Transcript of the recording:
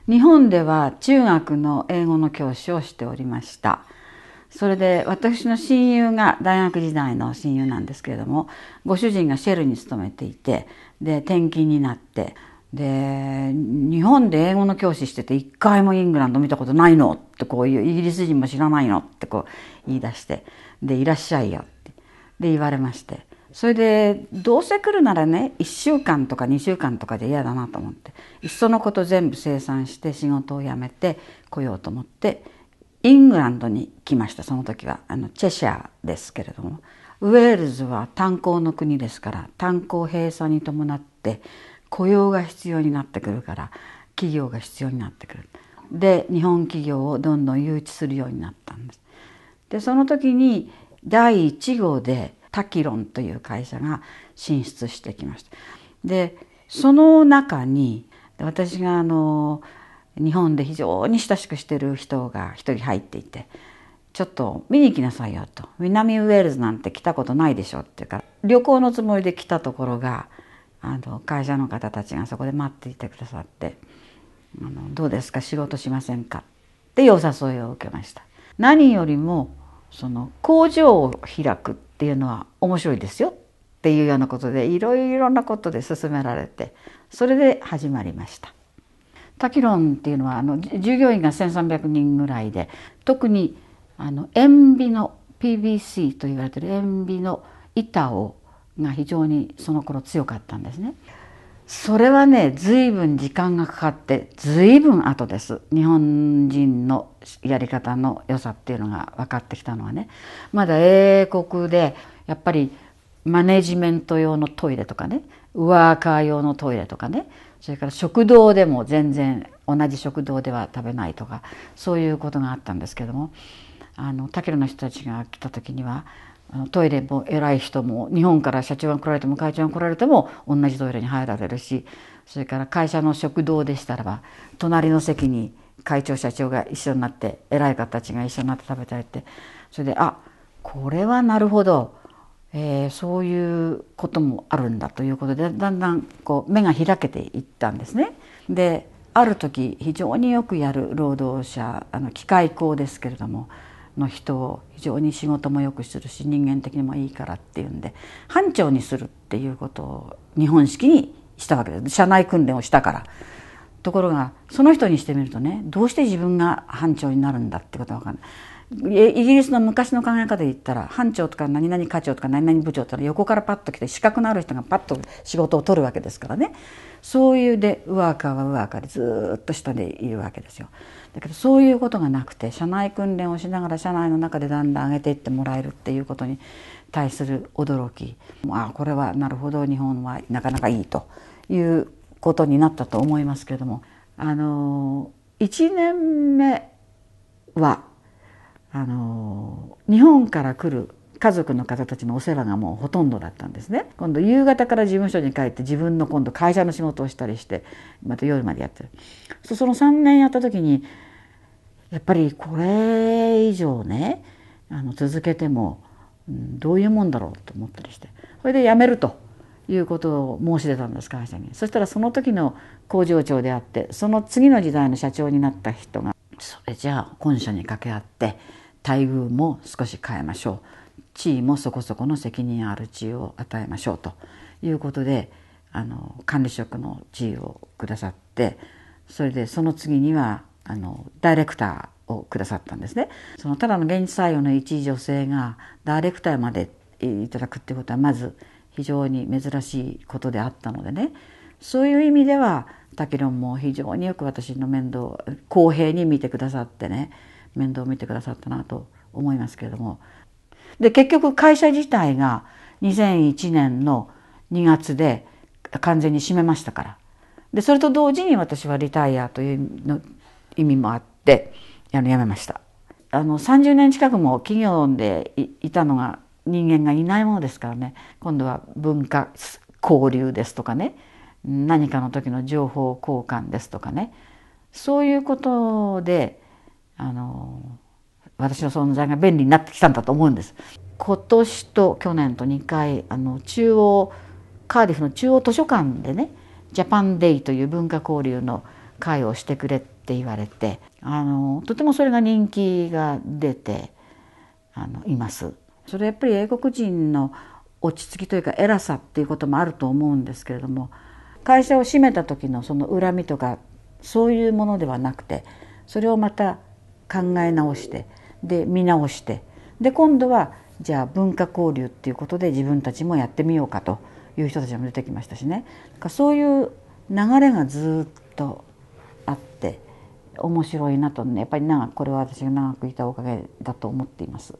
日本では中学の英語の教師をしておりました。それで私の親友が大学時代の親友なんですけれども、ご主人がシェルに勤めていて、で転勤になって、で日本で英語の教師してて一回もイングランド見たことないのってこういうイギリス人も知らないのってこう言い出して、でいらっしゃいよってで言われまして、それでどうせ来るならね1週間とか2週間とかで嫌だなと思って、いっそのこと全部清算して仕事を辞めて来ようと思ってイングランドに来ました。その時はチェシャーですけれども、ウェールズは炭鉱の国ですから、炭鉱閉鎖に伴って雇用が必要になってくるから企業が必要になってくる。で日本企業をどんどん誘致するようになったんです。でその時に第1号でタキロンという会社が進出してきました。でその中に私が日本で非常に親しくしている人が一人入っていて、ちょっと見に来なさいよと、南ウェールズなんて来たことないでしょっていうか、旅行のつもりで来たところが会社の方たちがそこで待っていてくださって、どうですか仕事しませんかっていうお誘いを受けました。何よりもその工場を開くっていうのは面白いですよっていうようなことでいろいろなことで勧められて、それで始まりました。タキロンっていうのは従業員が1300人ぐらいで、特に塩ビの PVC と言われている塩ビの板が非常にその頃強かったんですね。それはね随分時間がかかって随分後です。日本人のやり方の良さっていうのが分かってきたのはね、まだ英国でやっぱりマネジメント用のトイレとかね、ワーカー用のトイレとかね、それから食堂でも全然同じ食堂では食べないとか、そういうことがあったんですけども、タキロの人たちが来た時にはトイレも偉い人も日本から社長が来られても会長が来られても同じトイレに入られるし、それから会社の食堂でしたらば隣の席に会長社長が一緒になって偉い方たちが一緒になって食べたりって、それでこれはなるほど、そういうこともあるんだということでだんだんこう目が開けていったんですね。である時非常によくやる労働者機械工ですけれどもの人を非常に仕事もよくするし人間的にもいいからっていうんで班長にするっていうことを日本式にしたわけです。社内訓練をしたから。ところがその人にしてみるとね、どうして自分が班長になるんだってことは分かんない。イギリスの昔の考え方で言ったら班長とか何々課長とか何々部長とか横からパッと来て資格のある人がパッと仕事を取るわけですからね。そういうでワーカーはワーカーでずっと下でいるわけですよ。だけどそういうことがなくて社内訓練をしながら社内の中でだんだん上げていってもらえるっていうことに対する驚き、これはなるほど日本はなかなかいいということになったと思いますけれども、1年目は日本から来る家族の方たちのお世話がもうほとんどだったんですね。今度夕方から事務所に帰って自分の今度会社の仕事をしたりしてまた夜までやってる。その3年やった時にやっぱりこれ以上ね続けてもどういうもんだろうと思ったりして、それで辞めるということを申し出たんです会社に。そしたらその時の工場長であってその次の時代の社長になった人が、それじゃあ本社に掛け合って待遇も少し変えましょう、地位もそこそこの責任ある地位を与えましょうということで管理職の地位をくださって、それでその次にはダイレクターをくださったんですね。そのただの現地採用の一女性がダイレクターまでいただくっていうことはまず非常に珍しいことであったのでね、そういう意味ではタキロンも非常によく私の面倒公平に見てくださってね、面倒を見てくださったなと思いますけれども、で結局会社自体が2001年の2月で完全に閉めましたから、でそれと同時に私はリタイアというの意味もあって辞めました。30年近くも企業で いたのが人間がいないものですからね、今度は文化交流ですとかね、何かの時の情報交換ですとかね、そういうことで私の存在が便利になってきたんだと思うんです。今年と去年と2回カーディフの中央図書館でねジャパンデイという文化交流の会をしてくれって言われてとてもそれが人気が出ています。それやっぱり英国人の落ち着きというか偉さっていうこともあると思うんですけれども、会社を閉めた時のその恨みとかそういうものではなくて、それをまた考え直してで見直してで今度はじゃあ文化交流っていうことで自分たちもやってみようかという人たちも出てきましたしね。そういう流れがずっとあって面白いなとね、やっぱりこれは私が長くいたおかげだと思っています。